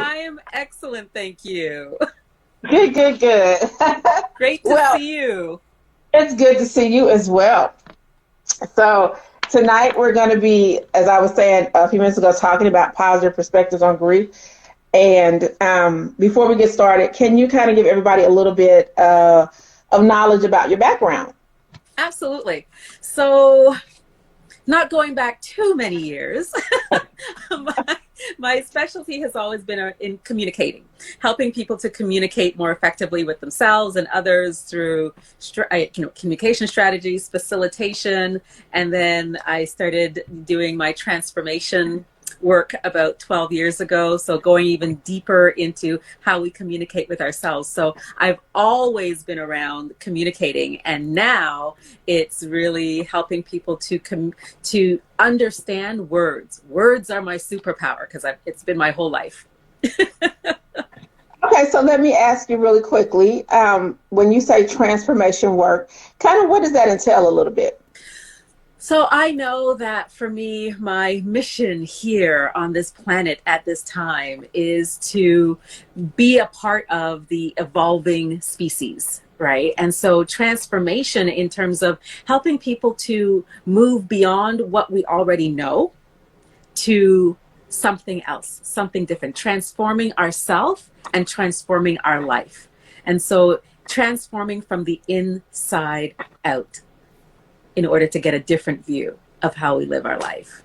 I am excellent, thank you. Good, good, good. Great to Well, see you. it's good to see you as well. So tonight we're going to be, as I was saying a few minutes ago, talking about positive perspectives on grief. And before we get started, can you kind of give everybody a little bit of knowledge about your background? Absolutely. So, not going back too many years, my specialty has always been in communicating, helping people to communicate more effectively with themselves and others through communication strategies, facilitation, and then I started doing my transformation work about 12 years ago, so going even deeper into how we communicate with ourselves. So I've always been around communicating, and now it's really helping people to understand words. Words are my superpower because it's been my whole life. Okay, so let me ask you really quickly, when you say transformation work, kind of what does that entail a little bit? So I know that for me, my mission here on this planet at this time is to be a part of the evolving species, right? And so transformation in terms of helping people to move beyond what we already know to something else, something different, transforming ourselves and transforming our life. And so transforming from the inside out, in order to get a different view of how we live our life.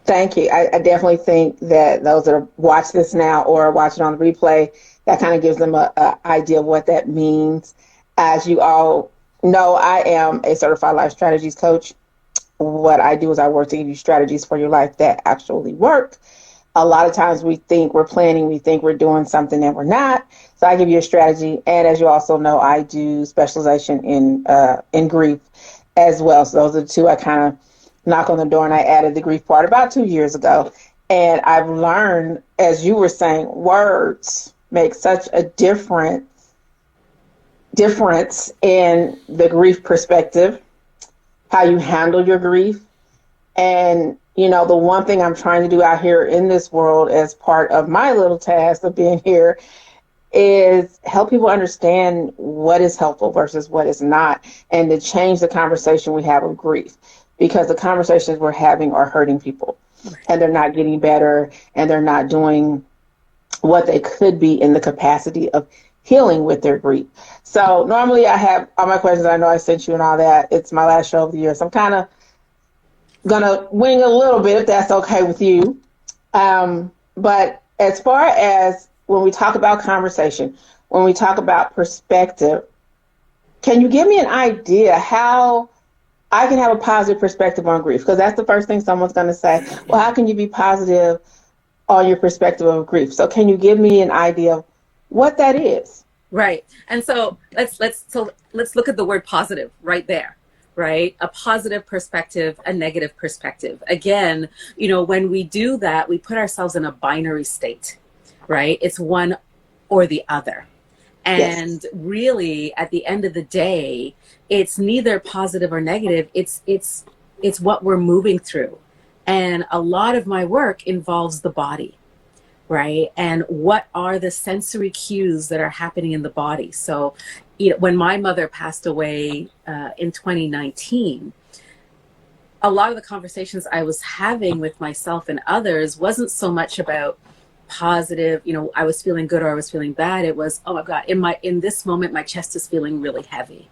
Thank you. I definitely think that those that are watching this now or watching on the replay, that kind of gives them an idea of what that means. As you all know, I am a certified life strategies coach. What I do is I work to give you strategies for your life that actually work. A lot of times we think we're planning, we think we're doing something and we're not. So I give you a strategy. And as you also know, I do specialization in grief as well. So those are the two I kind of knock on the door, and I added the grief part about 2 years ago. And I've learned, as you were saying, words make such a difference in the grief perspective, how you handle your grief. And, you know, the one thing I'm trying to do out here in this world as part of my little task of being here is help people understand what is helpful versus what is not, and to change the conversation we have of grief, because the conversations we're having are hurting people, and they're not getting better, and they're not doing what they could be in the capacity of healing with their grief. So normally I have all my questions. I know I sent you and all that. It's my last show of the year, so I'm kind of gonna wing a little bit if that's okay with you. But as far as when we talk about conversation, when we talk about perspective, can you give me an idea how I can have a positive perspective on grief? Because that's the first thing someone's going to say. Well, how can you be positive on your perspective of grief? So can you give me an idea of what that is? Right. And so let's look at the word positive right there. Right? A positive perspective, a negative perspective. Again, you know, when we do that, we put ourselves in a binary state. Right? It's one or the other. And yes, really, at the end of the day, it's neither positive or negative. It's what we're moving through. And a lot of my work involves the body, right? And what are the sensory cues that are happening in the body? So, you know, when my mother passed away in 2019, a lot of the conversations I was having with myself and others wasn't so much about positive, you know, I was feeling good or I was feeling bad. It was, oh my God, in this moment, my chest is feeling really heavy.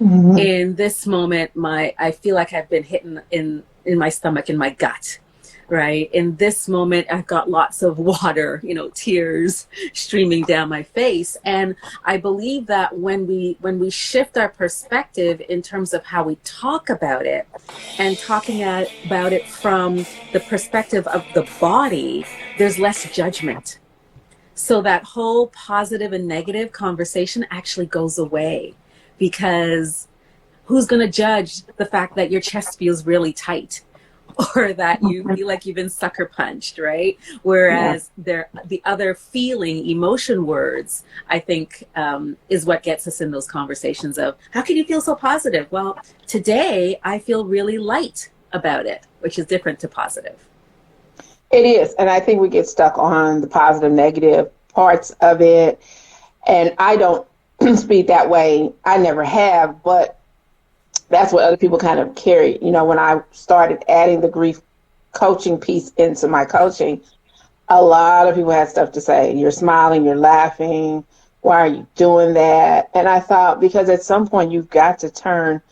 Mm-hmm. In this moment, I feel like I've been hit in my stomach, in my gut, right? In this moment, I've got lots of water, you know, tears streaming down my face. And I believe that when we shift our perspective in terms of how we talk about it, and talking about it from the perspective of the body, there's less judgment. So that whole positive and negative conversation actually goes away, because who's going to judge the fact that your chest feels really tight, or that you feel like you've been sucker punched, right? Whereas the other feeling, emotion words, I think, is what gets us in those conversations of, how can you feel so positive? Well, today I feel really light about it, which is different to positive. It is. And I think we get stuck on the positive, negative parts of it. And I don't speak that way. I never have, but that's what other people kind of carry. You know, when I started adding the grief coaching piece into my coaching, a lot of people had stuff to say. You're smiling, you're laughing. Why are you doing that? And I thought, because at some point you've got to turn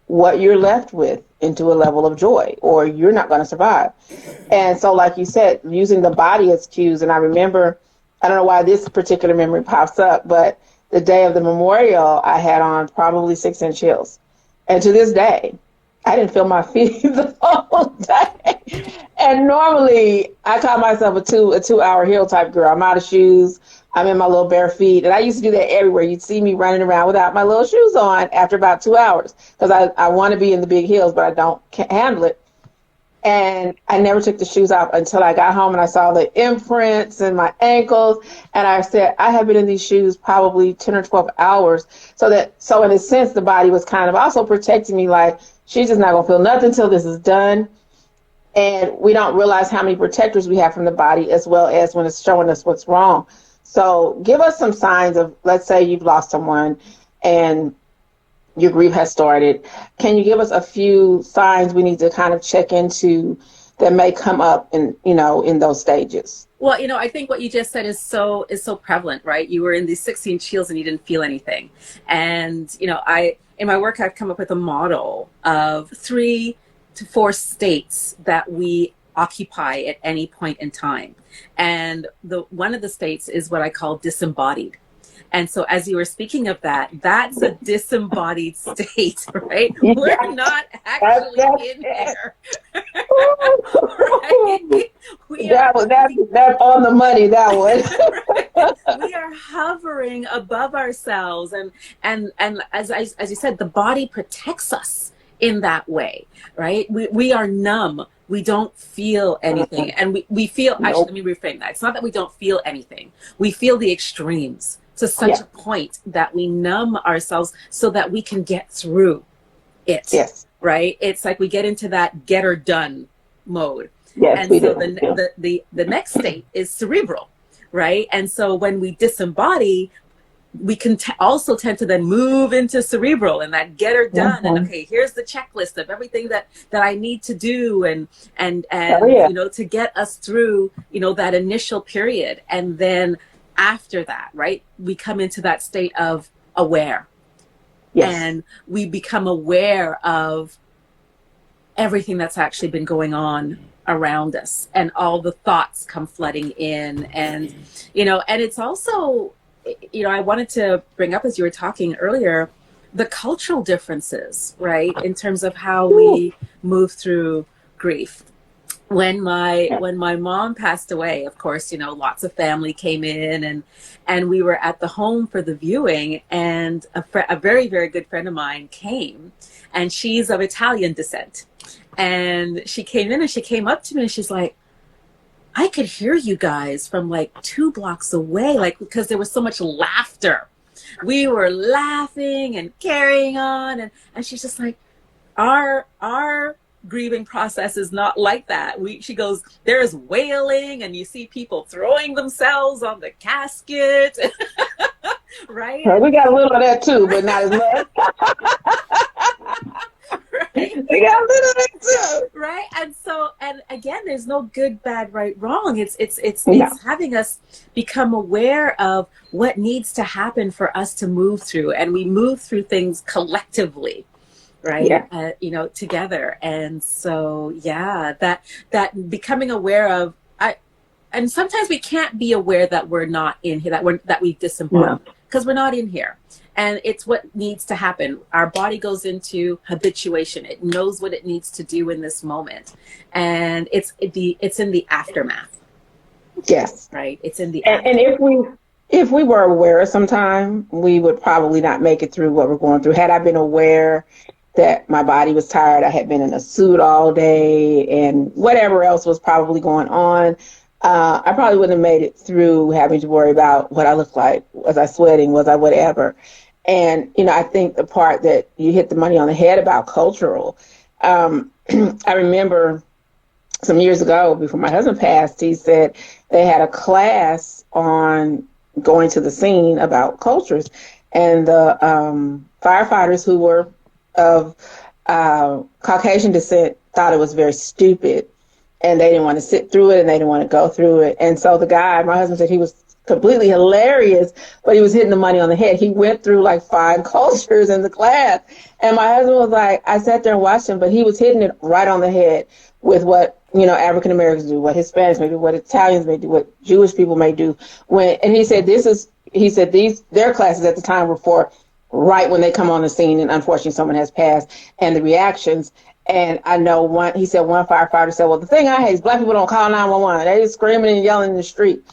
what you're left with into a level of joy, or you're not going to survive. And so, like you said, using the body as cues. And I remember, I don't know why this particular memory pops up, but the day of the memorial, I had on probably 6-inch heels. And to this day, I didn't feel my feet the whole day. And normally I call myself a 2 hour heel type girl. I'm out of shoes. I'm in my little bare feet. And I used to do that everywhere. You'd see me running around without my little shoes on after about 2 hours, because I want to be in the big heels, but I can't handle it. And I never took the shoes off until I got home and I saw the imprints in my ankles. And I said, I have been in these shoes probably 10 or 12 hours. So in a sense, the body was kind of also protecting me, like, she's just not going to feel nothing until this is done. And we don't realize how many protectors we have from the body, as well as when it's showing us what's wrong. So give us some signs of, let's say you've lost someone and your grief has started. Can you give us a few signs we need to kind of check into that may come up in those stages? Well, I think what you just said is so prevalent, right? You were in these 16 heels and you didn't feel anything. And, in my work, I've come up with a model of 3 to 4 states that we occupy at any point in time. And one of the states is what I call disembodied. And so as you were speaking of that, that's a disembodied state, right? Yeah. We're not actually in there. Right? That's on the money, that one. Right? We are hovering above ourselves. And as you said, the body protects us in that way, right? We are numb. We don't feel anything. And we feel, actually, let me reframe that. It's not that we don't feel anything. We feel the extremes to such a point that we numb ourselves so that we can get through it. Yes. Right? It's like we get into that get or done mode. Yes, and so the next state is cerebral, right? And so when we disembody, we can also tend to then move into cerebral and that get her done. And okay, here's the checklist of everything that I need to do and to get us through, that initial period. And then after that, right, we come into that state of aware. Yes. And we become aware of everything that's actually been going on around us, and all the thoughts come flooding in. And, and it's also, I wanted to bring up, as you were talking earlier, the cultural differences, right, in terms of how we move through grief. When my mom passed away, of course, lots of family came in, and we were at the home for the viewing, and a very, very good friend of mine came, and she's of Italian descent. And she came in and she came up to me and she's like, I could hear you guys from like 2 blocks away, like, because there was so much laughter. We were laughing and carrying on. And she's just like, our grieving process is not like that. She goes, there's wailing and you see people throwing themselves on the casket. Right? We got a little of that too, but not as much. Right? We got a little of that too. Right? And again, there's no good, bad, right, wrong. It's having us become aware of what needs to happen for us to move through. And we move through things collectively. Right. Yeah. Together. And so, that becoming aware of, and sometimes we can't be aware that we're not in here, that we've disembodied, because we're not in here. And it's what needs to happen. Our body goes into habituation. It knows what it needs to do in this moment. And it's in the aftermath. Yes. Right. It's in the and if we were aware sometime, we would probably not make it through what we're going through. Had I been aware that my body was tired, I had been in a suit all day, and whatever else was probably going on, I probably wouldn't have made it through having to worry about what I looked like. Was I sweating? Was I whatever? And, I think the part that you hit the money on the head about cultural, I remember some years ago, before my husband passed, he said they had a class on going to the scene about cultures, and the firefighters who were of Caucasian descent thought it was very stupid, and they didn't want to sit through it, and they didn't want to go through it. And so the guy, my husband said he was completely hilarious, but he was hitting the money on the head. He went through like 5 cultures in the class, and my husband was like, I sat there and watched him, but he was hitting it right on the head with what, you know, African Americans do, what Hispanics may do, what Italians may do, what Jewish people may do. And he said their classes at the time were for right when they come on the scene, and unfortunately someone has passed, and the reactions. And I know he said one firefighter said, well, the thing I hate is black people don't call 911. They just screaming and yelling in the street.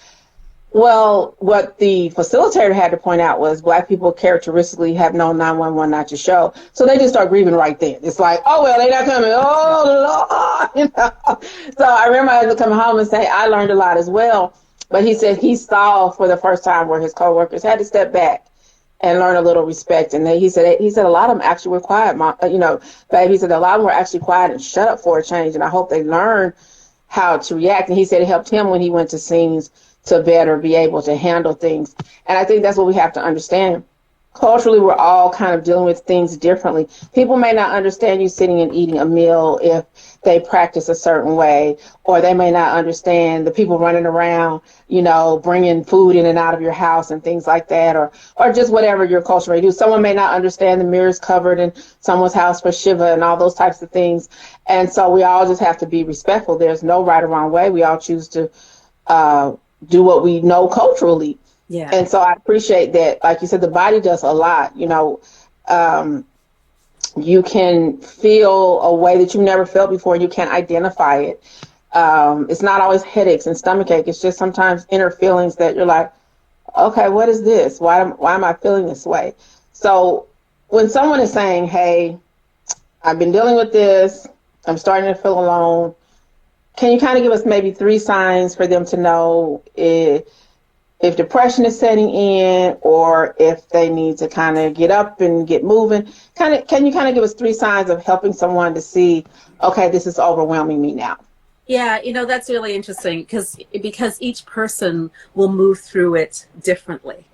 Well, what the facilitator had to point out was black people characteristically have known 911 not to show. So they just start grieving right then. It's like, oh, well, they're not coming. Oh, Lord. You know? So I remember I had to come home and say, I learned a lot as well. But he said he saw for the first time where his coworkers had to step back and learn a little respect. And he said a lot of them actually were quiet. Babe, he said a lot of them were actually quiet and shut up for a change. And I hope they learn how to react. And he said it helped him when he went to scenes to better be able to handle things. And I think that's what we have to understand. Culturally, we're all kind of dealing with things differently. People may not understand you sitting and eating a meal if they practice a certain way, or they may not understand the people running around, you know, bringing food in and out of your house and things like that, or just whatever your culture may do. Someone may not understand the mirrors covered in someone's house for Shiva and all those types of things. And so we all just have to be respectful. There's no right or wrong way. We all choose to do what we know culturally. Yeah. And so I appreciate that. Like you said, the body does a lot. You know, you can feel a way that you never felt before. You can't identify it. It's not always headaches and stomachache. It's just sometimes inner feelings that you're like, okay, what is this? Why am I feeling this way? So when someone is saying, hey, I've been dealing with this, I'm starting to feel alone, can you kind of give us maybe 3 signs for them to know if depression is setting in, or if they need to kind of get up and get moving? Can you kind of give us 3 signs of helping someone to see, okay, this is overwhelming me now? Yeah, you know, that's really interesting because each person will move through it differently.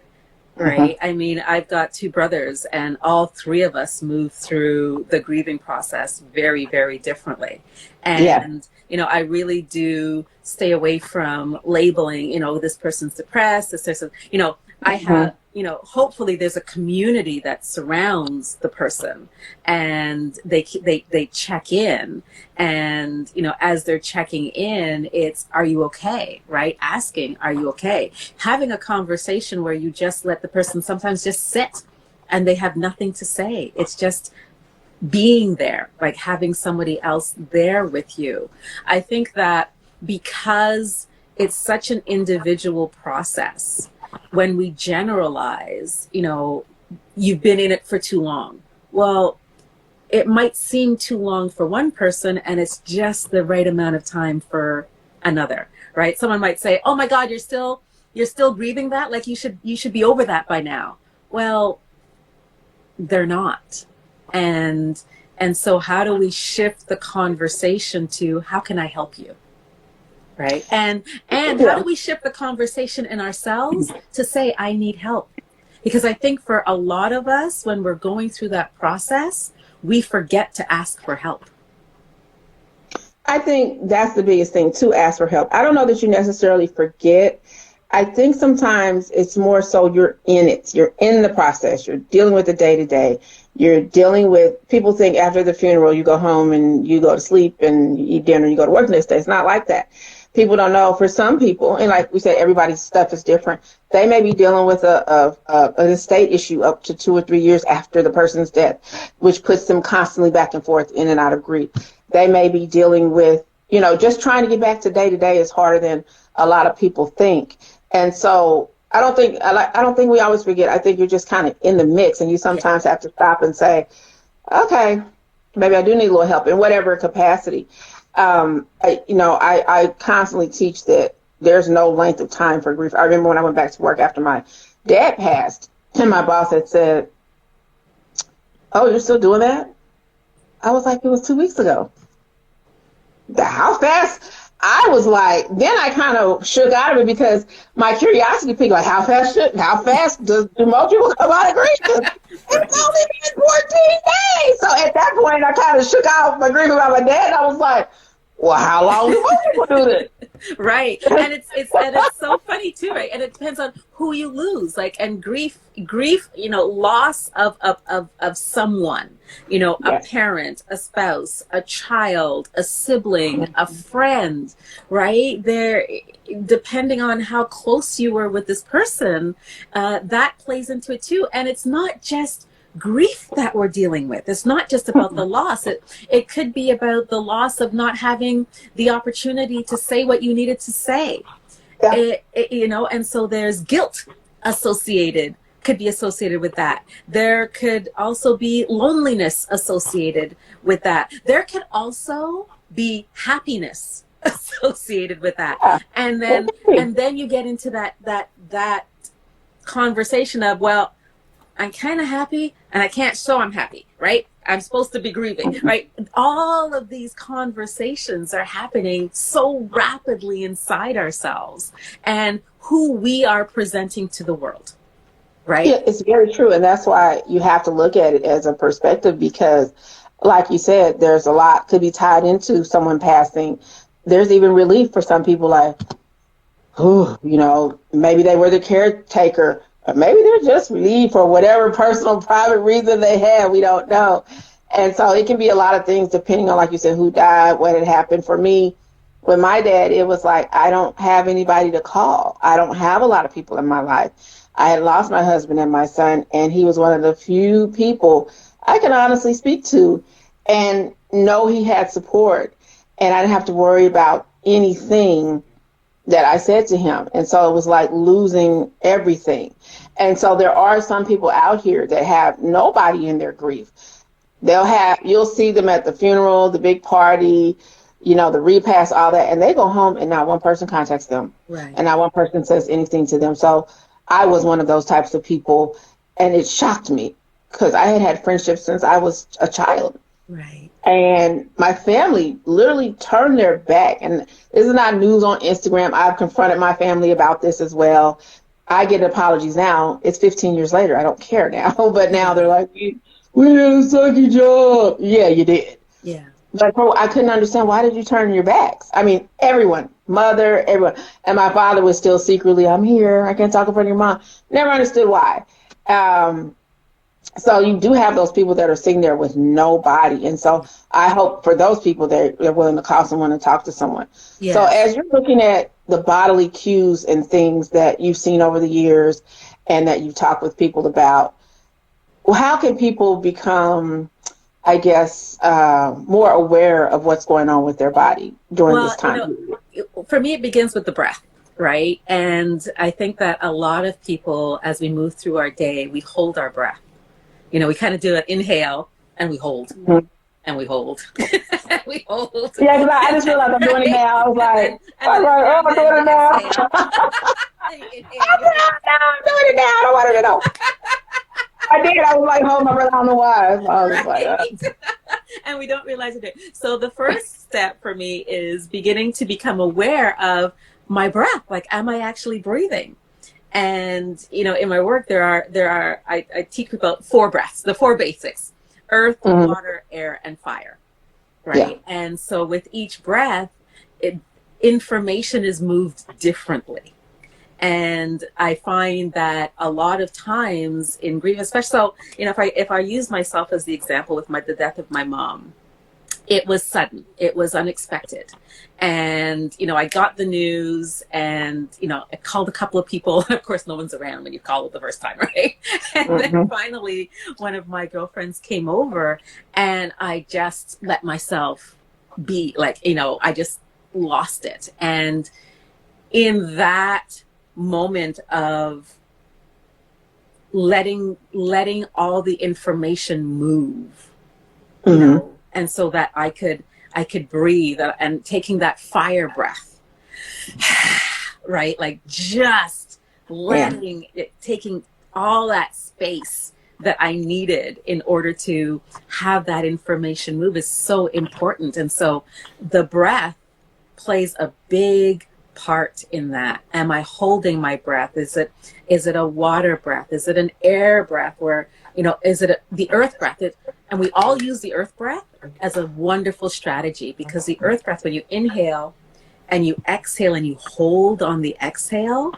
Right. I mean, I've got 2 brothers, and all 3 of us move through the grieving process very, very differently. And, you know, I really do stay away from labeling, you know, this person's depressed, this person, you know, I have, you know, hopefully there's a community that surrounds the person, and they check in, and, you know, as they're checking in, it's, are you okay? Right? Asking, are you okay? Having a conversation where you just let the person sometimes just sit and they have nothing to say. It's just being there, like having somebody else there with you. I think that because it's such an individual process, when we generalize, you know, you've been in it for too long. Well, it might seem too long for one person, and it's just the right amount of time for another, right? Someone might say, oh my God, you're still grieving that? Like you should be over that by now. Well, they're not. And so how do we shift the conversation to, how can I help you? Right. And how do we shift the conversation in ourselves to say, I need help? Because I think for a lot of us, when we're going through that process, we forget to ask for help. I think that's the biggest thing, to ask for help. I don't know that you necessarily forget. I think sometimes it's more so you're in it. You're in the process. You're dealing with the day-to-day. You're dealing with, people think after the funeral, you go home and you go to sleep and you eat dinner and you go to work the next day. It's not like that. People don't know. For some people, and like we said, everybody's stuff is different. They may be dealing with an estate issue up to 2 or 3 years after the person's death, which puts them constantly back and forth in and out of grief. They may be dealing with, you know, just trying to get back to day to day is harder than a lot of people think. And so I don't think we always forget. I think you're just kind of in the mix, and you sometimes have to stop and say, okay, maybe I do need a little help in whatever capacity. I constantly teach that there's no length of time for grief. I remember when I went back to work after my dad passed, and my boss had said, oh, you're still doing that? I was like, it was 2 weeks ago. how fast? I was like, then I kind of shook out of it because my curiosity piqued, like, how fast do most people come out of grief? It's only been 14 days. So at that point, I kind of shook out my grief about my dad. And I was like, well, how long do most people do this? Right. And it's so funny too, right? And it depends on who you lose. Like, and grief, loss of someone, a parent, a spouse, a child, a sibling, a friend, right? There, depending on how close you were with this person, that plays into it too. And it's not just grief that we're dealing with. It's not just about the loss. It could be about the loss of not having the opportunity to say what you needed to say. Yeah. And so there's guilt could be associated with that. There could also be loneliness associated with that. There could also be happiness associated with that. Yeah. And then you get into that conversation of, well, I'm kind of happy and I can't show I'm happy, right? I'm supposed to be grieving, right? All of these conversations are happening so rapidly inside ourselves and who we are presenting to the world, right? Yeah, it's very true. And that's why you have to look at it as a perspective because, like you said, there's a lot could be tied into someone passing. There's even relief for some people like, maybe they were the caretaker. Or maybe they're just relieved for whatever personal, private reason they had. We don't know. And so it can be a lot of things depending on, like you said, who died, what had happened. For me, with my dad, it was like, I don't have anybody to call. I don't have a lot of people in my life. I had lost my husband and my son, and he was one of the few people I can honestly speak to and know he had support. And I didn't have to worry about anything that I said to him. And so it was like losing everything. And so there are some people out here that have nobody in their grief. You'll see them at the funeral, the big party, the repast, all that, and they go home and not one person contacts them. Right. And not one person says anything to them. So I was one of those types of people, and it shocked me because I had friendships since I was a child. Right. And my family literally turned their back. And this is not news on Instagram. I've confronted my family about this as well. I get apologies now. It's 15 years later. I don't care now. But now they're like, we did a sucky job. Yeah, you did. Yeah. But I couldn't understand, why did you turn your backs? I mean, everyone, mother, everyone. And my father was still secretly, I'm here. I can't talk in front of your mom. Never understood why. So you do have those people that are sitting there with nobody. And so I hope for those people they're willing to call someone and talk to someone. Yes. So as you're looking at the bodily cues and things that you've seen over the years and that you've talked with people about, well, how can people become, I guess, more aware of what's going on with their body during this time? For me, it begins with the breath, right? And I think that a lot of people, as we move through our day, we hold our breath. We kind of do an inhale and we hold, and we hold, and we hold. Yeah, because I just realized I'm doing it now. I was like, I'm doing it now. I'm doing it now. I don't want to know. I did. I was like, hold my breath. I don't know why. I was like, and we don't realize it. So the first step for me is beginning to become aware of my breath. Like, am I actually breathing? And, in my work, I teach people about 4 breaths, the 4 basics: earth, water, air, and fire. Right. Yeah. And so with each breath, information is moved differently. And I find that a lot of times in grief, especially, so, if I use myself as the example with the death of my mom, it was sudden, it was unexpected. And, I got the news and, I called a couple of people. Of course, no one's around when you call it the first time, right? And then finally, one of my girlfriends came over and I just let myself be like, I just lost it. And in that moment of letting all the information move, and so that I could breathe, and taking that fire breath, right? Like just letting it, taking all that space that I needed in order to have that information move is so important. And so the breath plays a big part in that. Am I holding my breath? Is it a water breath? Is it an air breath? Where, is it the earth breath? And we all use the earth breath as a wonderful strategy, because the earth breath, when you inhale and you exhale and you hold on the exhale,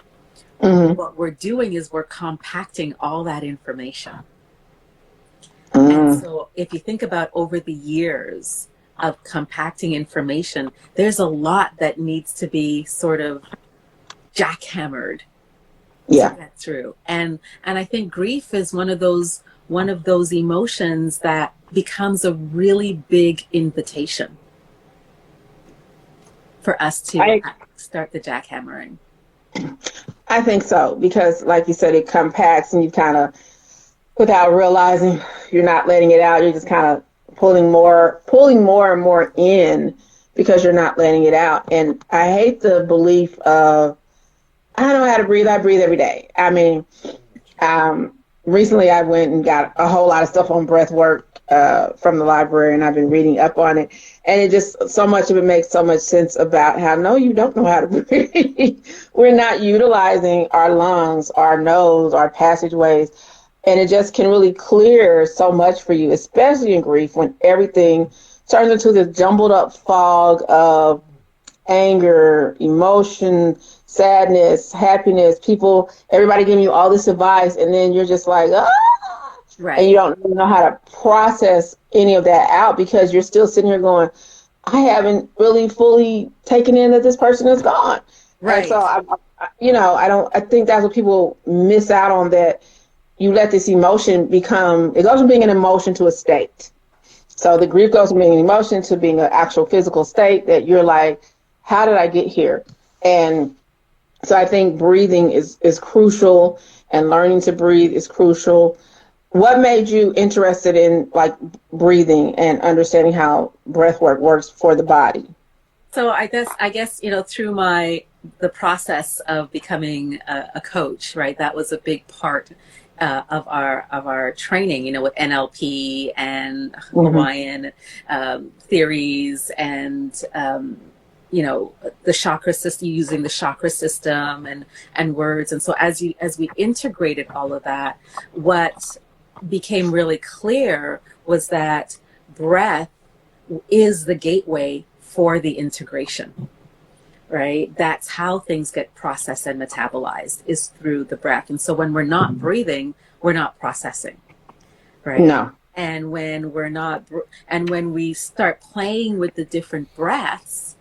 what we're doing is we're compacting all that information. And so if you think about over the years of compacting information, there's a lot that needs to be sort of jackhammered to get through. And I think grief is one of those emotions that becomes a really big invitation for us to start the jackhammering. I think so, because like you said, it compacts and you kind of, without realizing, you're not letting it out. You're just kind of pulling more and more in because you're not letting it out. And I hate the belief of, I don't know how to breathe. I breathe every day. I mean, recently I went and got a whole lot of stuff on breath work from the library, and I've been reading up on it. And it just, so much of it makes so much sense about how, no, you don't know how to breathe. We're not utilizing our lungs, our nose, our passageways. And it just can really clear so much for you, especially in grief, when everything turns into this jumbled up fog of anger, emotion, sadness, happiness, everybody giving you all this advice, and then you're just like, and you don't know how to process any of that out because you're still sitting here going, I haven't really fully taken in that this person is gone. Right. And so I think that's what people miss out on, that you let this emotion it goes from being an emotion to a state. So the grief goes from being an emotion to being an actual physical state that you're like, how did I get here? And so I think breathing is crucial, and learning to breathe is crucial. What made you interested in breathing and understanding how breath work works for the body? So I guess through the process of becoming a coach, right? That was a big part of our training, with NLP and Hawaiian theories, and the chakra system, using the chakra system and words. And so as we integrated all of that, what became really clear was that breath is the gateway for the integration, right? That's how things get processed and metabolized, is through the breath. And so when we're not breathing, we're not processing, right? No. And when when we start playing with the different breaths,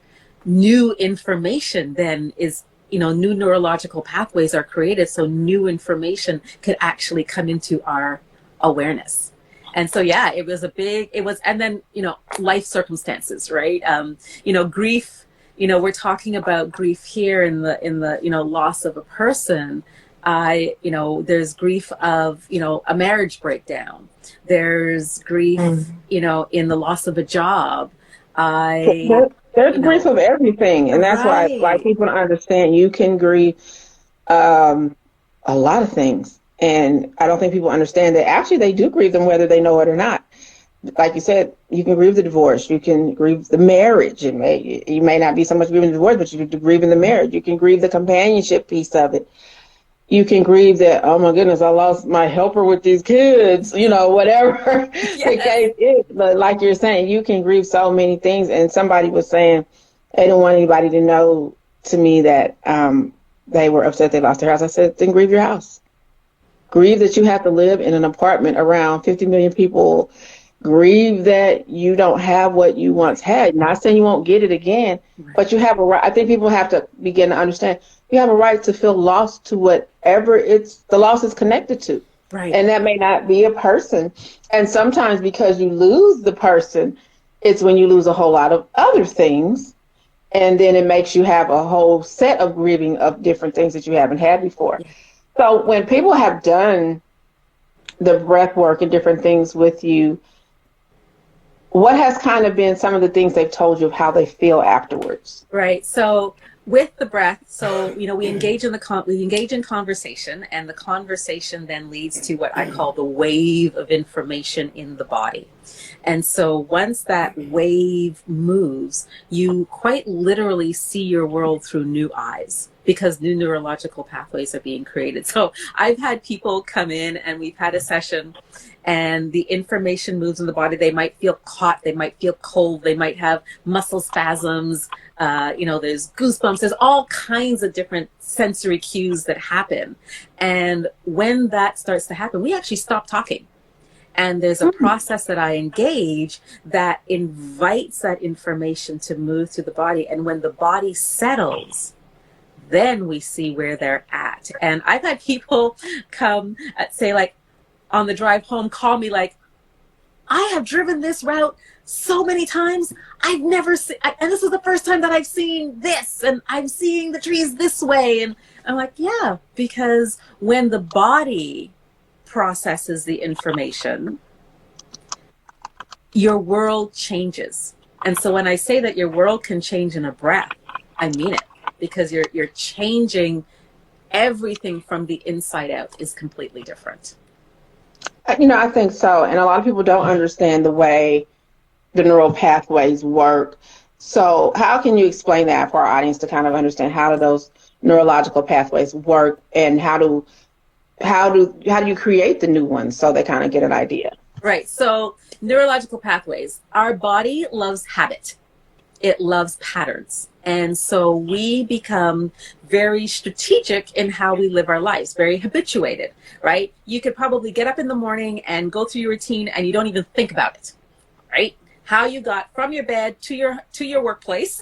new information then is, new neurological pathways are created. So new information could actually come into our awareness. And so, and then, life circumstances, right? Grief, we're talking about grief here in the loss of a person. There's grief of, a marriage breakdown. There's grief, in the loss of a job. There's grief of everything. And that's why people don't understand. You can grieve a lot of things. And I don't think people understand that actually they do grieve them whether they know it or not. Like you said, you can grieve the divorce. You can grieve the marriage. You may not be so much grieving the divorce, but you can grieve in the marriage. You can grieve the companionship piece of it. You can grieve that, oh my goodness, I lost my helper with these kids, whatever the case is. But like you're saying, you can grieve so many things. And somebody was saying they don't want anybody to know to me that they were upset they lost their house. I said, then grieve your house. Grieve that you have to live in an apartment around 50 million people. Grieve that you don't have what you once had. Not saying you won't get it again, but you have a right. I think people have to begin to understand you have a right to feel lost to whatever the loss is connected to. Right. And that may not be a person. And sometimes because you lose the person, it's when you lose a whole lot of other things. And then it makes you have a whole set of grieving of different things that you haven't had before. Yeah. So when people have done the breath work and different things with you, what has kind of been some of the things they've told you of how they feel afterwards? Right. So with the breath, so we engage in conversation, and the conversation then leads to what I call the wave of information in the body. And so once that wave moves, you quite literally see your world through new eyes, because new neurological pathways are being created. So I've had people come in and we've had a session, and the information moves in the body. They might feel hot, they might feel cold, they might have muscle spasms, there's goosebumps, there's all kinds of different sensory cues that happen. And when that starts to happen, we actually stop talking. And there's a process that I engage that invites that information to move through the body. And when the body settles, then we see where they're at. And I've had people come, say, like, on the drive home, call me like, I have driven this route so many times. I've never seen, and this is the first time that I've seen this, and I'm seeing the trees this way. And I'm like, yeah, because when the body processes the information, your world changes. And so when I say that your world can change in a breath, I mean it, because you're changing everything from the inside out is completely different. I think so. And a lot of people don't understand the way the neural pathways work. So how can you explain that for our audience to kind of understand how do those neurological pathways work, and how do you create the new ones so they kind of get an idea? Right. So neurological pathways, our body loves habit. It loves patterns. And so we become very strategic in how we live our lives, very habituated, right? You could probably get up in the morning and go through your routine and you don't even think about it, right? How you got from your bed to your workplace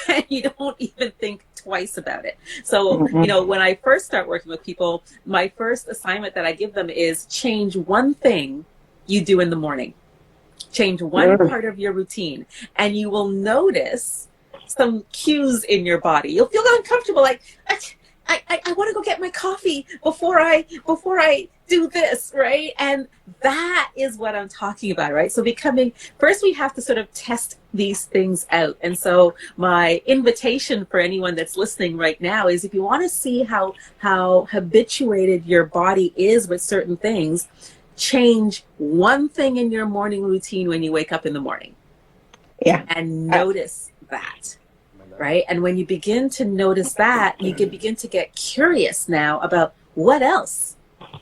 and you don't even think twice about it. So, when I first start working with people, my first assignment that I give them is change one thing you do in the morning. Change one part of your routine, and you will notice some cues in your body. You'll feel uncomfortable, like I want to go get my coffee before I do this, right? And that is what I'm talking about, right? So first we have to sort of test these things out. And so my invitation for anyone that's listening right now is, if you want to see how habituated your body is with certain things, change one thing in your morning routine when you wake up in the morning. Yeah. And notice that. Right? And when you begin to notice that, you can begin to get curious now about what else?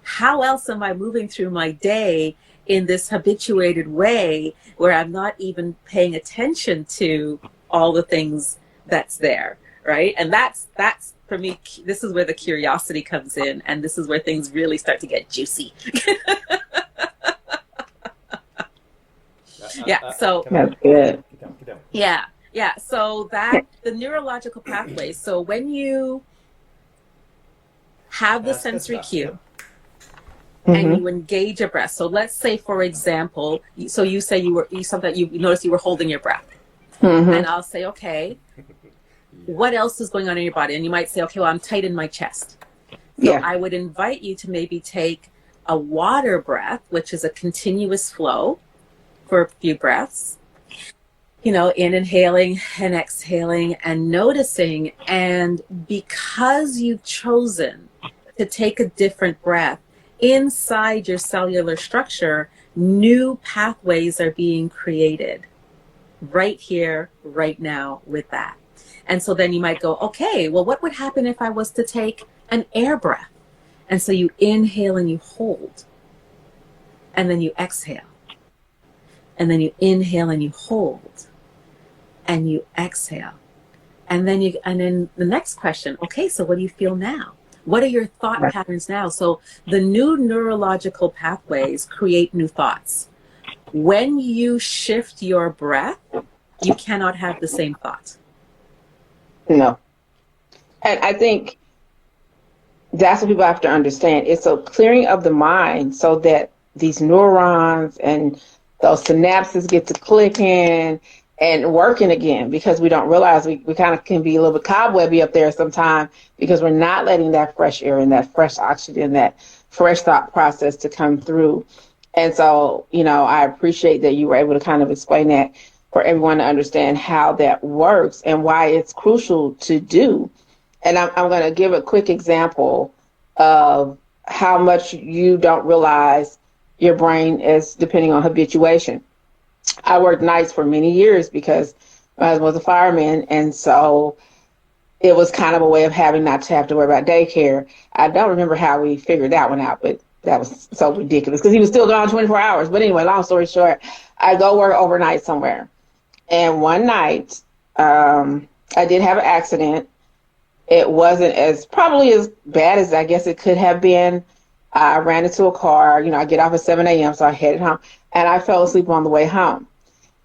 How else am I moving through my day in this habituated way where I'm not even paying attention to all the things that's there, right? And that's for me, this is where the curiosity comes in, and this is where things really start to get juicy. Yeah, so that's good. Yeah, so that the neurological pathways. So when you have the sensory cue and you engage your breath. So let's say, for example, so you say you noticed you were holding your breath, and I'll say, okay, what else is going on in your body? And you might say, okay, well, I'm tight in my chest. So I would invite you to maybe take a water breath, which is a continuous flow for a few breaths. In inhaling and exhaling and noticing. And because you've chosen to take a different breath inside your cellular structure, new pathways are being created right here, right now with that. And so then you might go, okay, well, what would happen if I was to take an air breath? And so you inhale and you hold, and then you exhale, and then you inhale and you hold, and you exhale. And then the next question, okay, so what do you feel now? What are your thought patterns now? So the new neurological pathways create new thoughts. When you shift your breath, you cannot have the same thought. No. And I think that's what people have to understand. It's a clearing of the mind so that these neurons and those synapses get to clicking and working again, because we don't realize we kind of can be a little bit cobwebby up there sometimes because we're not letting that fresh air and that fresh oxygen, that fresh thought process to come through. And so, I appreciate that you were able to kind of explain that for everyone to understand how that works and why it's crucial to do. And I'm going to give a quick example of how much you don't realize your brain is depending on habituation. I worked nights for many years because my husband was a fireman, and so it was kind of a way of having not to have to worry about daycare. I don't remember how we figured that one out, but that was so ridiculous because he was still gone 24 hours. But anyway, long story short, I go work overnight somewhere. And one night, I did have an accident. It wasn't probably as bad as I guess it could have been. I ran into a car. I get off at 7 a.m., so I headed home. And I fell asleep on the way home.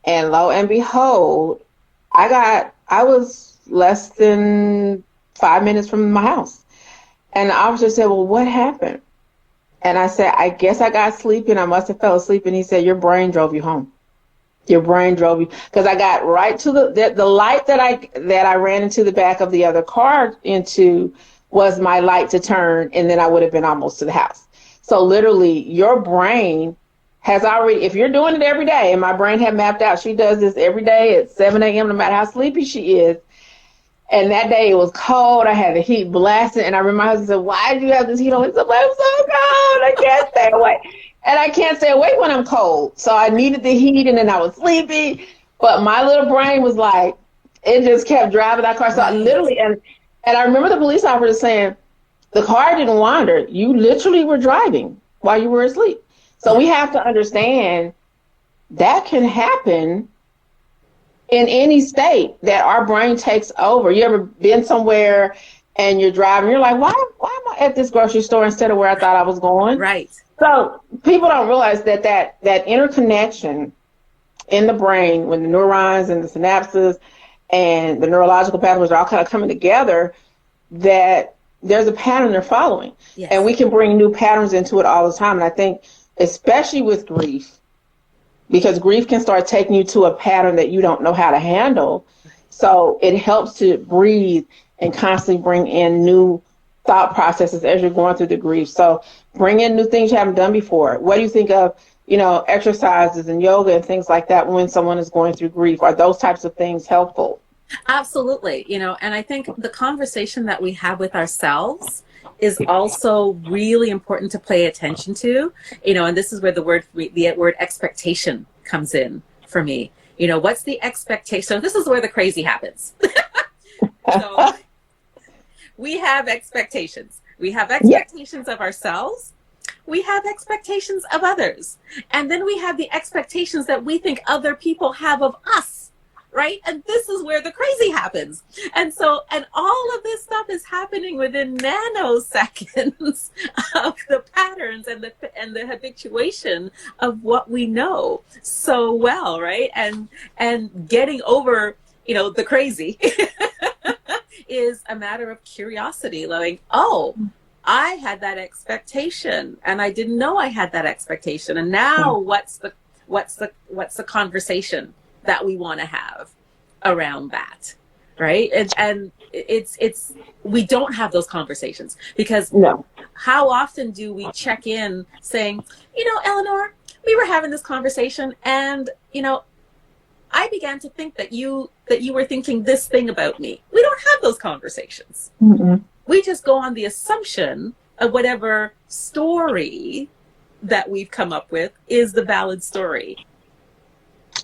And lo and behold, I was less than 5 minutes from my house. And the officer said, well, what happened? And I said, I guess I got sleepy and I must have fell asleep. And he said, your brain drove you home. Your brain drove you. Because I got right to the light that I ran into the back of the other car into was my light to turn. And then I would have been almost to the house. So literally your brain has already, if you're doing it every day, and my brain had mapped out, she does this every day at 7 a.m., no matter how sleepy she is. And that day it was cold. I had the heat blasting. And I remember my husband said, why do you have this heat on? He said, I'm so cold. I can't stay awake. And I can't stay awake when I'm cold. So I needed the heat, and then I was sleepy. But my little brain was like, it just kept driving that car. So I literally, and I remember the police officer saying, the car didn't wander. You literally were driving while you were asleep. So we have to understand that can happen in any state, that our brain takes over. You ever been somewhere and you're driving, you're like, why am I at this grocery store instead of where I thought I was going? Right. So people don't realize that interconnection in the brain, when the neurons and the synapses and the neurological pathways are all kind of coming together, that there's a pattern they're following. Yes. And we can bring new patterns into it all the time. And I think especially with grief, because grief can start taking you to a pattern that you don't know how to handle. So it helps to breathe and constantly bring in new thought processes as you're going through the grief. So bring in new things you haven't done before. What do you think of, exercises and yoga and things like that when someone is going through grief? Are those types of things helpful? Absolutely. And I think the conversation that we have with ourselves is also really important to pay attention to, and this is where the word expectation comes in for me. What's the expectation? So this is where the crazy happens. So we have expectations. We have expectations of ourselves. We have expectations of others. And then we have the expectations that we think other people have of us. Right? And this is where the crazy happens. And all of this stuff is happening within nanoseconds of the patterns and the habituation of what we know so well, right? And getting over, the crazy is a matter of curiosity, like, oh, I had that expectation and I didn't know I had that expectation. And now what's the conversation that we want to have around that, right? And it's we don't have those conversations because how often do we check in saying, Eleanor, we were having this conversation and I began to think that you were thinking this thing about me. We don't have those conversations. Mm-hmm. We just go on the assumption of whatever story that we've come up with is the valid story.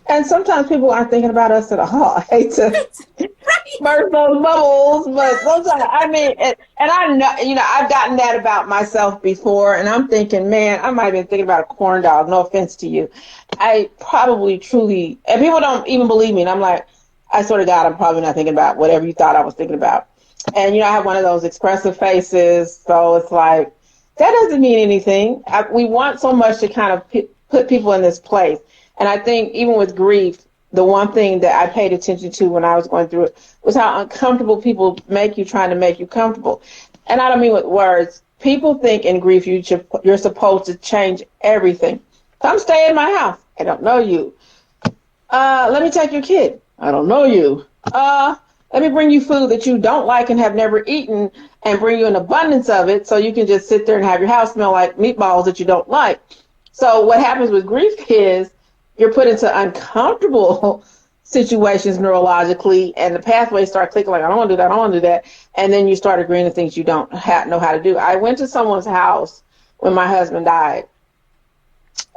And sometimes people aren't thinking about us at all. I hate to burst those bubbles, but sometimes, and I know, I've gotten that about myself before, and I'm thinking, man, I might have been thinking about a corn dog. No offense to you. I probably truly, and people don't even believe me, and I'm like, I swear to God, I'm probably not thinking about whatever you thought I was thinking about. And, I have one of those expressive faces, so it's like, that doesn't mean anything. We want so much to kind of put people in this place. And I think even with grief, the one thing that I paid attention to when I was going through it was how uncomfortable people make you trying to make you comfortable. And I don't mean with words. People think in grief you're supposed to change everything. Come stay in my house. I don't know you. Let me take your kid. I don't know you. Let me bring you food that you don't like and have never eaten and bring you an abundance of it so you can just sit there and have your house smell like meatballs that you don't like. So what happens with grief is you're put into uncomfortable situations neurologically, and the pathways start clicking like, I don't want to do that, I don't want to do that. And then you start agreeing to things you don't know how to do. I went to someone's house when my husband died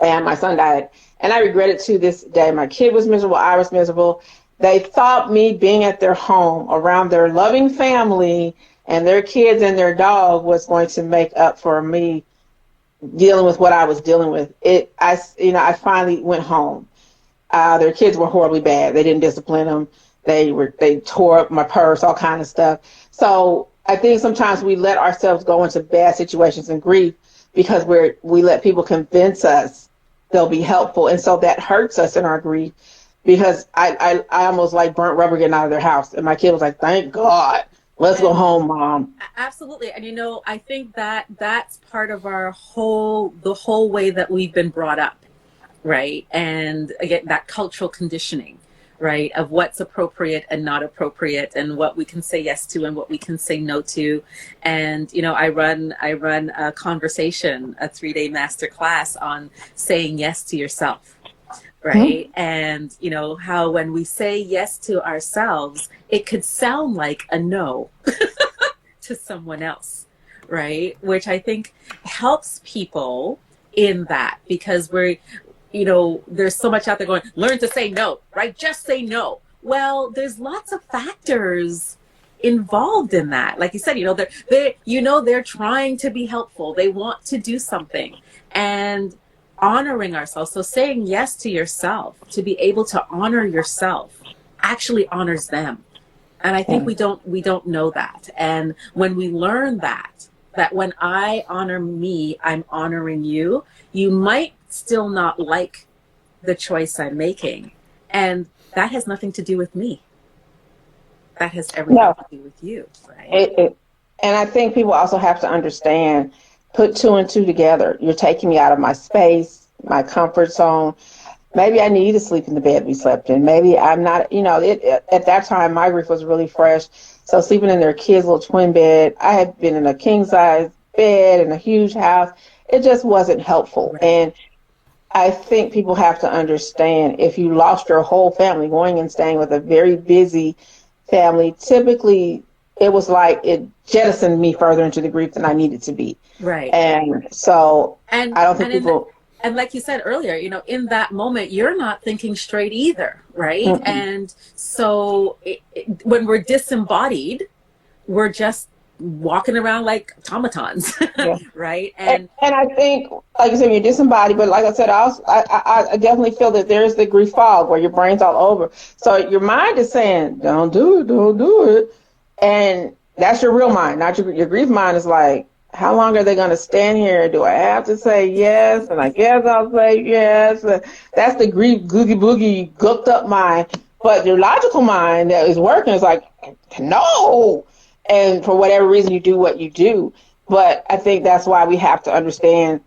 and my son died, and I regret it to this day. My kid was miserable, I was miserable. They thought me being at their home around their loving family and their kids and their dog was going to make up for me dealing with what I was dealing with. I finally went home. Their kids were horribly bad. They didn't discipline them. They tore up my purse, all kind of stuff. So I think sometimes we let ourselves go into bad situations and grief because we let people convince us they'll be helpful, and so that hurts us in our grief. Because I almost like burnt rubber getting out of their house, and my kid was like, "Thank God, let's go home, Mom." Absolutely, and I think that that's part of the whole way that we've been brought up. Right. And again, that cultural conditioning, right, of what's appropriate and not appropriate and what we can say yes to and what we can say no to. And, I run a conversation, a 3-day masterclass on saying yes to yourself. Right. Mm-hmm. And, how when we say yes to ourselves, it could sound like a no to someone else. Right. Which I think helps people in that, because there's so much out there going, learn to say no, right? Just say no. Well, there's lots of factors involved in that. Like you said, they're trying to be helpful. They want to do something, and honoring ourselves. So saying yes to yourself, to be able to honor yourself, actually honors them. And I think we don't know that. And when we learn that when I honor me, I'm honoring you, you might still not like the choice I'm making. And that has nothing to do with me. That has everything to do with you, right? And I think people also have to understand, put 2 and 2 together. You're taking me out of my space, my comfort zone. Maybe I need to sleep in the bed we slept in. Maybe I'm not, at that time, my grief was really fresh. So sleeping in their kids' little twin bed, I had been in a king size bed in a huge house. It just wasn't helpful. Right. And I think people have to understand, if you lost your whole family going and staying with a very busy family, typically it was like it jettisoned me further into the grief than I needed to be. Right. And so I don't think people... And like you said earlier, in that moment, you're not thinking straight either, right? Mm-hmm. And so when we're disembodied, we're just walking around like automatons, yeah. Right? And I think, like you said, you're disembodied, but like I said, I definitely feel that there's the grief fog where your brain's all over. So your mind is saying, don't do it. And that's your real mind, not your grief mind is like, how long are they going to stand here? Do I have to say yes? And I guess I'll say yes. That's the grief googie boogie gooked up mind. But your logical mind that is working is like, no. And for whatever reason, you do what you do. But I think that's why we have to understand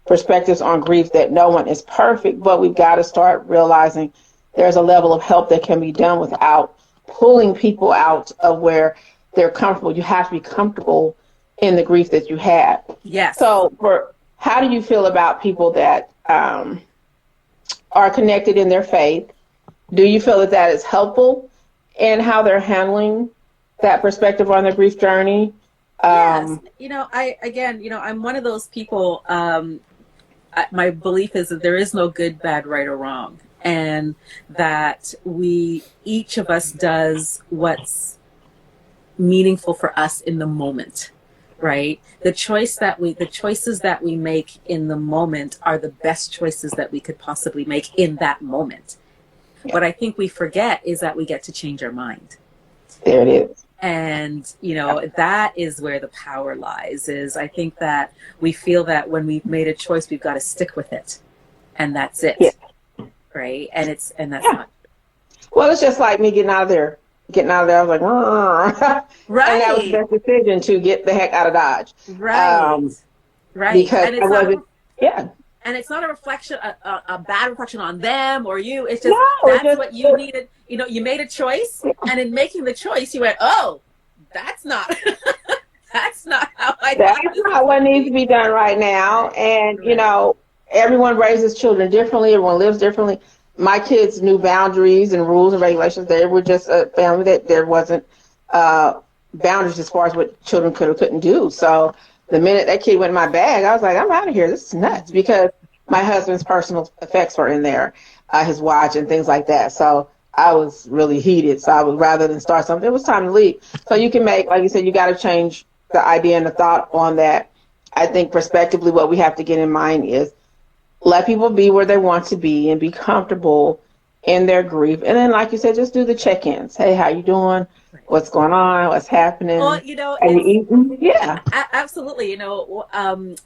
perspectives on grief, that no one is perfect, but we've got to start realizing there's a level of help that can be done without pulling people out of where they're comfortable. You have to be comfortable in the grief that you have. Yes. So how do you feel about people that are connected in their faith? Do you feel that is helpful in how they're handling that perspective on their grief journey? Yes. I'm one of those people, my belief is that there is no good, bad, right, or wrong. And that each of us does what's meaningful for us in the moment. Right? The choices that we make in the moment are the best choices that we could possibly make in that moment. Yeah. What I think we forget is that we get to change our mind. There it is. And, that is where the power lies, is I think that we feel that when we've made a choice, we've got to stick with it. And that's it. Yeah. Right? And that's not. Well, it's just like me getting out of there. I was like, right. And that was the best decision, to get the heck out of Dodge. Right. Right. Because I wasn't, And it's not a reflection, a bad reflection on them or you. It's just, what you needed. You made a choice, and in making the choice, you went, oh, that's not, that's not how I. That's not what needs to be done right now. And, everyone raises children differently. Everyone lives differently. my kids knew boundaries and rules and regulations. They were just a family that there wasn't boundaries as far as what children could or couldn't do. So the minute that kid went in my bag, I was like, I'm out of here. This is nuts, because my husband's personal effects were in there, his watch and things like that. So I was really heated. So I would, rather than start something, it was time to leave. So you can make, like you said, you got to change the idea and the thought on that. I think prospectively what we have to get in mind is let people be where they want to be and be comfortable in their grief. And then, like you said, just do the check-ins. Hey, how you doing? What's going on? What's happening? Well, you know, Are you eating? Yeah. Absolutely. You know,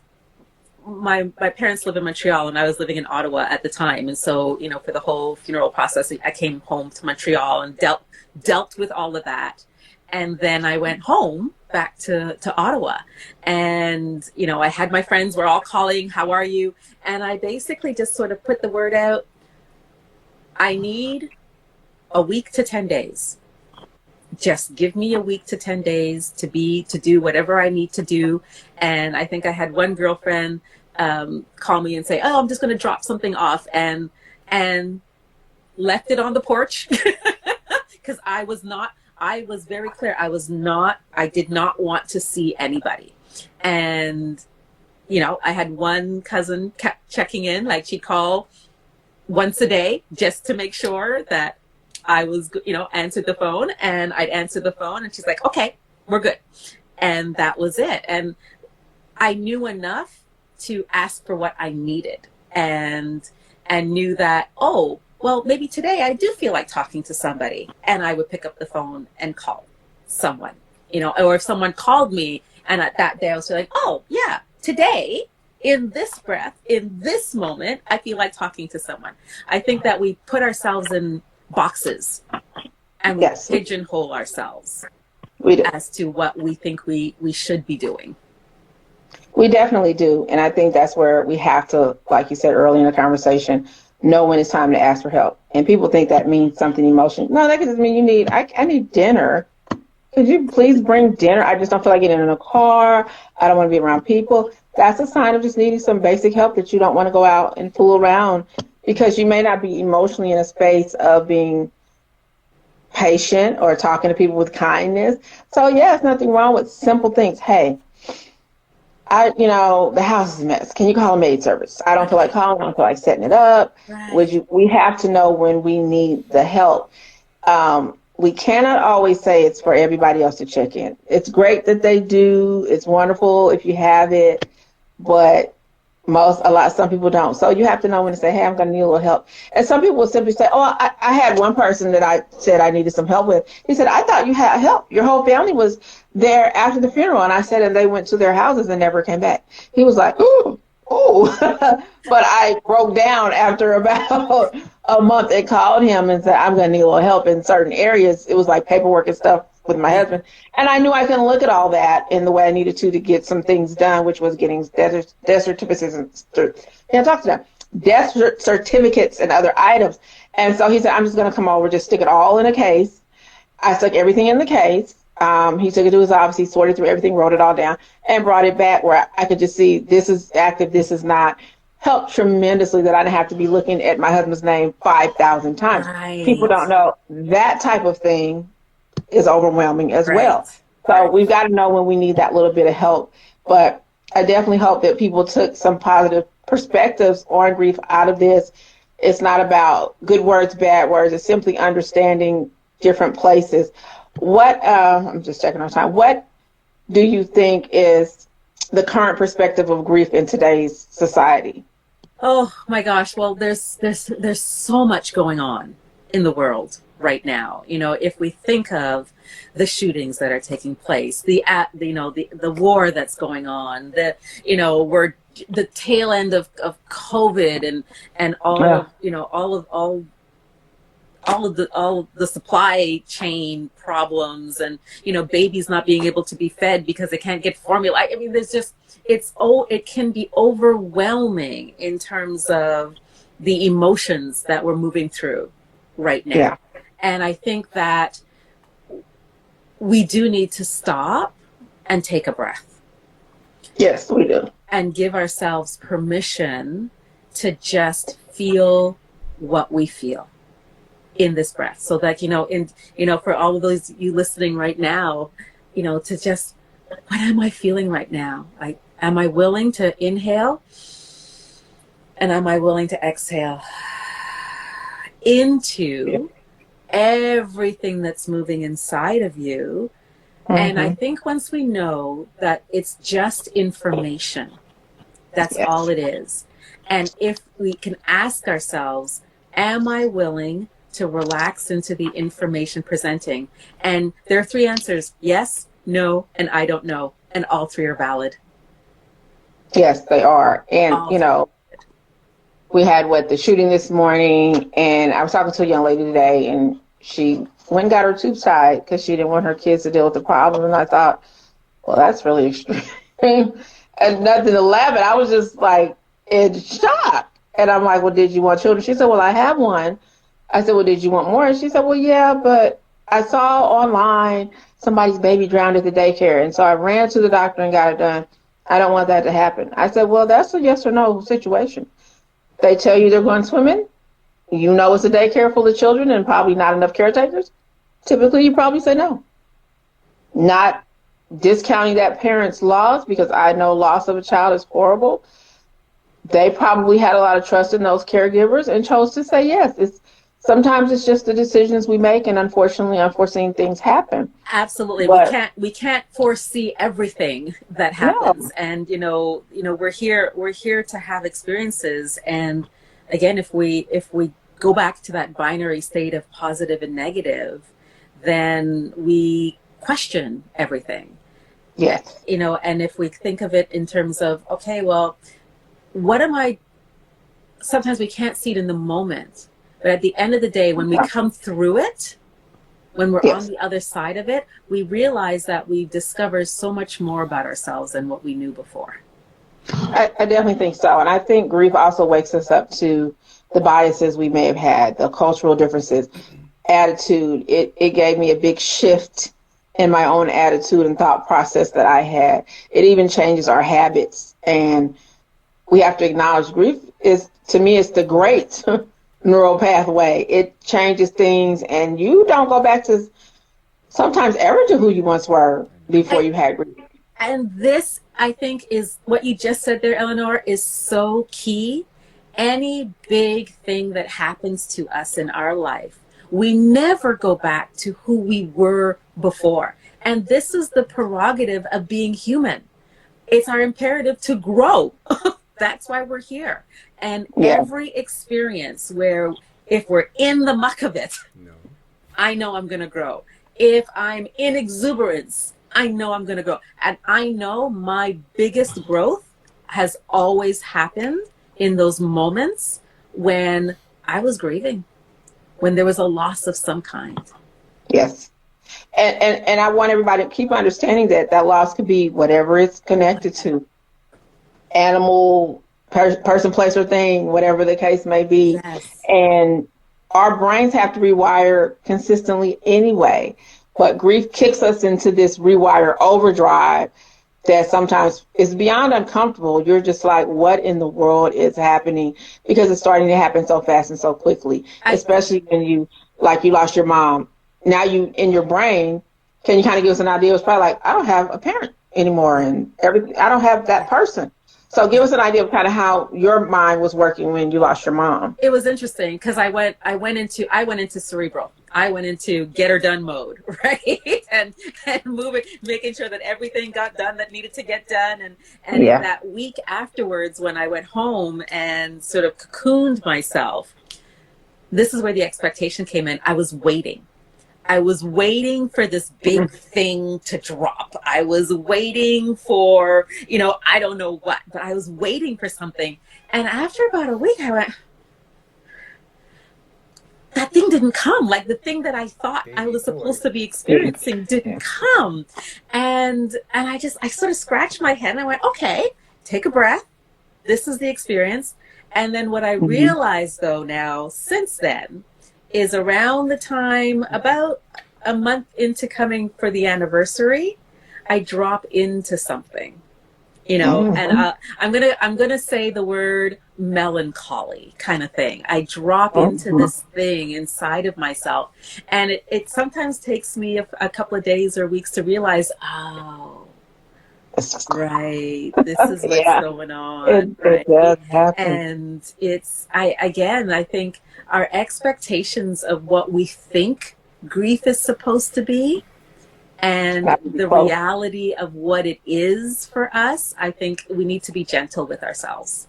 my parents live in Montreal, and I was living in Ottawa at the time. And so, you know, for the whole funeral process, I came home to Montreal and dealt with all of that. And then I went home back to Ottawa, and, you know, I had my friends were all calling, how are you? And I basically just sort of put the word out. I need a week to 10 days. Just give me a week to 10 days to do whatever I need to do. And I think I had one girlfriend call me and say, oh, I'm just going to drop something off, and left it on the porch because I was very clear. I did not want to see anybody. And, you know, I had one cousin kept checking in, like she'd call once a day just to make sure that I was, you know, answered the phone, and I'd answer the phone, and she's like, okay, we're good. And that was it. And I knew enough to ask for what I needed, and knew that, oh, well, maybe today I do feel like talking to somebody, and I would pick up the phone and call someone, you know, or if someone called me and at that day I was like, oh yeah, today in this breath, in this moment, I feel like talking to someone. I think that we put ourselves in boxes and we pigeonhole ourselves as to what we think we should be doing. We definitely do. And I think that's where we have to, like you said earlier in the conversation, know when it's time to ask for help. And people think that means something emotional. No, that could just mean I need dinner. Could you please bring dinner? I just don't feel like getting in a car. I don't want to be around people. That's a sign of just needing some basic help, that you don't want to go out and fool around, because you may not be emotionally in a space of being patient or talking to people with kindness. So yeah, there's nothing wrong with simple things. Hey, the house is a mess. Can you call a maid service? I don't feel like calling. I don't feel like setting it up. Right. We have to know when we need the help. We cannot always say it's for everybody else to check in. It's great that they do. It's wonderful if you have it, but some people don't. So you have to know when to say, hey, I'm going to need a little help. And some people will simply say, oh, I had one person that I said I needed some help with. He said, I thought you had help. Your whole family was there after the funeral. And I said, and they went to their houses and never came back. He was like, ooh. But I broke down after about a month and called him and said, I'm going to need a little help in certain areas. It was like paperwork and stuff with my husband. And I knew I couldn't look at all that in the way I needed to get some things done, which was getting death certificates death certificates and other items. And so he said, I'm just going to come over, just stick it all in a case. I stuck everything in the case. He took it to his office, he sorted through everything, wrote it all down, and brought it back where I could just see this is active, this is not. Helped tremendously that I didn't have to be looking at my husband's name 5,000 times. Right. People don't know that type of thing is overwhelming as well. So we've got to know when we need that little bit of help. But I definitely hope that people took some positive perspectives on grief out of this. It's not about good words, bad words. It's simply understanding different places. I'm just checking our time. What do you think is the current perspective of grief in today's society? Oh my gosh. Well, there's so much going on in the world right now. You know, if we think of the shootings that are taking place, the war that's going on, we're the tail end of COVID and all of the supply chain problems, and babies not being able to be fed because they can't get formula. I mean, it can be overwhelming in terms of the emotions that we're moving through right now. Yeah. And I think that we do need to stop and take a breath. Yes, we do. And give ourselves permission to just feel what we feel in this breath. So that, for all of those you listening right now, to just, what am I feeling right now? Am I willing to inhale? And am I willing to exhale into everything that's moving inside of you? And I think once we know that it's just information, that's all it is. And if we can ask ourselves, am I willing to relax into the information presenting? And there are three answers: yes, no, and I don't know. And all three are valid. Yes, they are. And, we had the shooting this morning, and I was talking to a young lady today, and she went and got her tubes tied because she didn't want her kids to deal with the problem. And I thought, well, that's really extreme. And nothing to laugh at. I was just like in shock. And I'm like, well, did you want children? She said, well, I have one. I said, well, did you want more? And she said, well, yeah, but I saw online somebody's baby drowned at the daycare. And so I ran to the doctor and got it done. I don't want that to happen. I said, well, that's a yes or no situation. They tell you they're going swimming. It's a daycare full of children and probably not enough caretakers. Typically, you probably say no. Not discounting that parent's loss, because I know loss of a child is horrible. They probably had a lot of trust in those caregivers and chose to say yes. Sometimes it's just the decisions we make, and unfortunately, unforeseen things happen. Absolutely, but we can't foresee everything that happens. No. And we're here to have experiences. And again, if we go back to that binary state of positive and negative, then we question everything. Yes. And if we think of it in terms of, okay, well, sometimes we can't see it in the moment, but at the end of the day, when we come through it, when we're on the other side of it, we realize that we discover so much more about ourselves than what we knew before. I definitely think so. And I think grief also wakes us up to the biases we may have had, the cultural differences, attitude. It gave me a big shift in my own attitude and thought process that I had. It even changes our habits. And we have to acknowledge grief to me, it's the great neural pathway. It changes things, and you don't go back to sometimes ever to who you once were before you had grief. And this, I think, is what you just said there, Eleanor, is so key. Any big thing that happens to us in our life, we never go back to who we were before. And this is the prerogative of being human. It's our imperative to grow. That's why we're here. And every experience where, if we're in the muck of it, I know I'm going to grow. If I'm in exuberance, I know I'm going to grow. And I know my biggest growth has always happened in those moments when I was grieving, when there was a loss of some kind. Yes. And I want everybody to keep understanding that loss could be whatever it's connected to. Animal, person, place, or thing, whatever the case may be. Yes. And our brains have to rewire consistently anyway. But grief kicks us into this rewire overdrive that sometimes is beyond uncomfortable. You're just like, what in the world is happening? Because it's starting to happen so fast and so quickly, especially when you lost your mom. Now in your brain, can you kind of give us an idea? It's probably like, I don't have a parent anymore, and I don't have that person. So give us an idea of kind of how your mind was working when you lost your mom. It was interesting because I went into cerebral. I went into get her done mode, right? and moving, making sure that everything got done that needed to get done. And in that week afterwards, when I went home and sort of cocooned myself, this is where the expectation came in. I was waiting. I was waiting for this big thing to drop. I was waiting for, I don't know what, but I was waiting for something. And after about a week, I went, that thing didn't come. Like the thing that I thought I was supposed to be experiencing didn't come. And I sort of scratched my head and I went, okay, take a breath. This is the experience. And then what I realized though now since then is around the time, about a month into coming for the anniversary, I drop into something you know, and Mm-hmm. I'm gonna say the word melancholy kind of thing. I drop into Mm-hmm. this thing inside of myself, and it sometimes takes me a couple of days or weeks to realize, oh, right, this is what's Yeah, going on, it right? does happen. And I think our expectations of what we think grief is supposed to be and Got to be the close. reality of what it is for us, I think we need to be gentle with ourselves.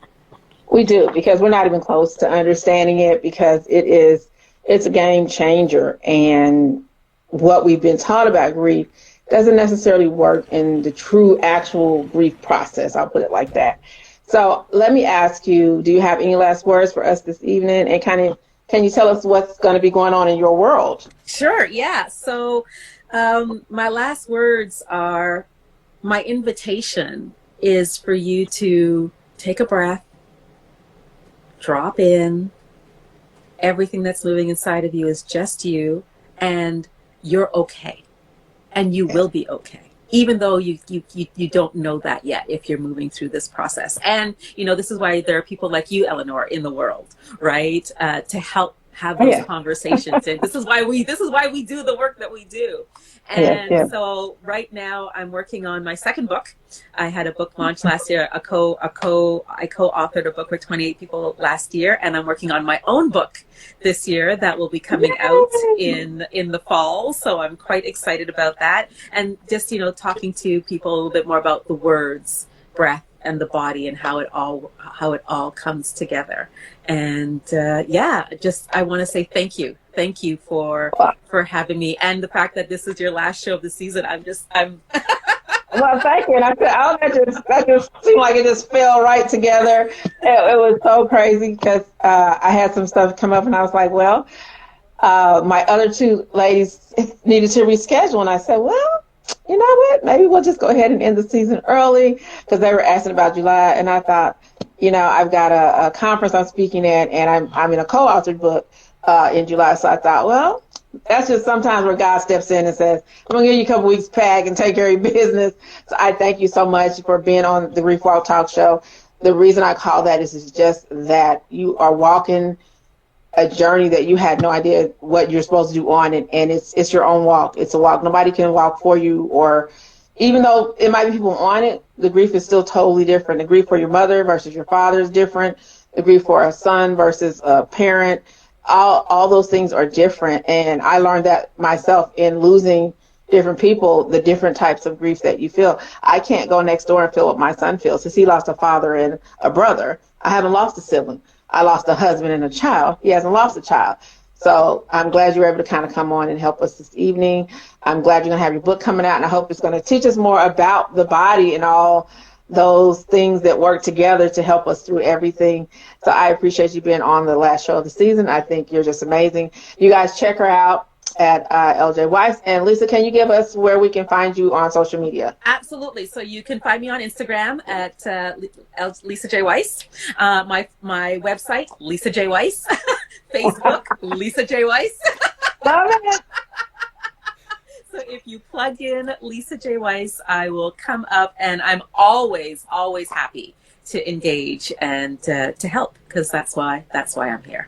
We do, because we're not even close to understanding it, because it's a game changer. And what we've been taught about grief doesn't necessarily work in the true actual grief process. I'll put it like that. So let me ask you, do you have any last words for us this evening? And can you tell us what's going to be going on in your world? Sure, yeah. So my last words are, my invitation is for you to take a breath, drop in. Everything that's moving inside of you is just you, and you're okay. And you will be okay, even though you don't know that yet if you're moving through this process. And you know, this is why there are people like you, Eleanor, in the world, right, to help have Oh, those yeah. conversations. And this is why we do the work that we do. Yes, And yes. so right now I'm working on my second book. I had a book launch last year. I co-authored a book with 28 people last year, and I'm working on my own book this year that will be coming out Yay! in the fall. So I'm quite excited about that. And just, you know, talking to people a little bit more about the words, breath, and the body, and how it all comes together. And just I want to say thank you for having me, and the fact that this is your last show of the season. I'm Well, thank you. And I said, oh, that just seemed like it just fell right together. It was so crazy, because I had some stuff come up, and I was like, well, my other two ladies needed to reschedule. And I said, well, you know what? Maybe we'll just go ahead and end the season early, because they were asking about July. And I thought, you know, I've got a conference I'm speaking at, and I'm in a co-authored book in July. So I thought, well, that's just sometimes where God steps in and says, I'm going to give you a couple weeks back and take care of your business. So I thank you so much for being on the Grief Walk Talk show. The reason I call that is just that you are walking a journey that you had no idea what you're supposed to do on it, and it's your own walk. It's a walk. Nobody can walk for you, or even though it might be people on it, the grief is still totally different. The grief for your mother versus your father is different. The grief for a son versus a parent, all those things are different. And I learned that myself in losing different people, the different types of grief that you feel. I can't go next door and feel what my son feels, because he lost a father and a brother. I haven't lost a sibling. I lost a husband and a child. He hasn't lost a child. So I'm glad you were able to kind of come on and help us this evening. I'm glad you're going to have your book coming out, and I hope it's going to teach us more about the body and all those things that work together to help us through everything. So I appreciate you being on the last show of the season. I think you're just amazing. You guys check her out at LJ Weiss. And Lisa, can you give us where we can find you on social media? Absolutely. So you can find me on Instagram at Lisa J Weiss. My website, Lisa J Weiss. Facebook, Lisa J Weiss. Love it. So if you plug in Lisa J Weiss, I will come up, and I'm always happy to engage and to help, because that's why I'm here.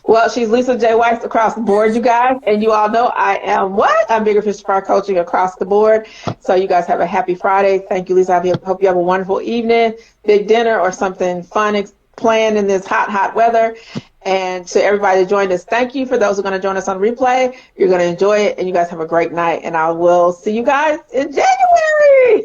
Well, she's Lisa J. Weiss across the board, you guys. And you all know I am what? I'm BiggerFishToFry coaching across the board. So you guys have a happy Friday. Thank you, Lisa. I hope you have a wonderful evening, big dinner, or something fun planned in this hot weather. And to everybody that joined us, thank you. For those who are going to join us on replay, you're going to enjoy it. And you guys have a great night. And I will see you guys in January.